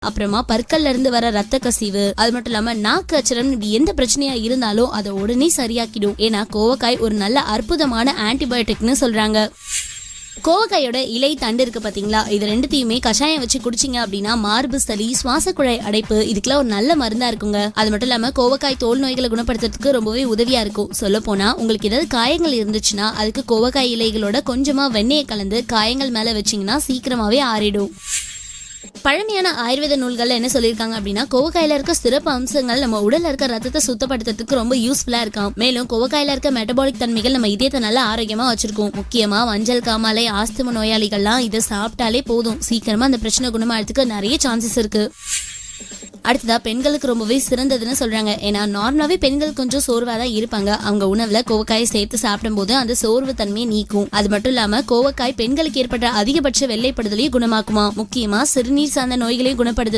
அப்புறமா பற்கள்ல இருந்து வர ரத்த கசிவு, அது மட்டும் இல்லாம நாக்கு அச்சரம், இப்படி எந்த பிரச்சனையா இருந்தாலும் அதை உடனே சரியாக்கிடும். ஏன்னா கோவக்காய் ஒரு நல்ல அற்புதமான ஆன்டிபயோட்டிக்னு சொல்றாங்க. கோவக்காயோட இலை தண்டு இருக்கு பாத்தீங்களா, இது ரெண்டுத்தையுமே கஷாயம் வச்சு குடிச்சிங்க அப்படின்னா மார்பு சளி, சுவாச குழாய் அடைப்பு, இதுக்கெல்லாம் ஒரு நல்ல மருந்தா இருக்குங்க. அது மட்டும் இல்லாம கோவக்காய் தோல் நோய்களை குணப்படுத்துறதுக்கு ரொம்பவே உதவியா இருக்கும். சொல்ல போனா உங்களுக்கு ஏதாவது காயங்கள் இருந்துச்சுன்னா அதுக்கு கோவக்காய் இலைகளோட கொஞ்சமா வெண்ணெயை கலந்து காயங்கள் மேல வச்சீங்கன்னா சீக்கிரமாவே ஆறிடும். பழமையான ஆயுர்வேத நூல்கள்ல என்ன சொல்லியிருக்காங்க அப்படின்னா, கோவக்காயில இருக்க சிறப்பு அம்சங்கள் நம்ம உடல்ல இருக்க ரத்தத்தை சுத்தப்படுத்துறதுக்கு ரொம்ப யூஸ்ஃபுல்லா இருக்கும். மேலும் கோவக்காயில இருக்க மெட்டபாலிக் தன்மைகள் நம்ம இதயத்தை நல்லா ஆரோக்கியமா வச்சிருக்கோம். முக்கியமா மஞ்சள் காமாலை, ஆஸ்துமா நோயாளிகள்லாம் இதை சாப்பிட்டாலே போதும், சீக்கிரமா அந்த பிரச்சனை குணமாகிறதுக்கு நிறைய சான்சஸ் இருக்கு. அடுத்ததா பெண்களுக்கு ரொம்பவே சிறந்ததுன்னு சொல்றாங்க. ஏன்னா நார்மலாவே பெண்கள் கொஞ்சம் சோர்வாதான் இருப்பாங்க. அவங்க உணவுல கோவக்காயை சேர்த்து சாப்பிடும் போது அந்த சோர்வு தன்மையை நீக்கும். அது மட்டும் இல்லாம கோவக்காய் பெண்களுக்கு ஏற்பட்ட அதிகபட்ச வெள்ளைப்படுதலையும் குணமாக்குமா. முக்கியமா சிறுநீர் சார்ந்த நோய்களையும் குணப்படுத்த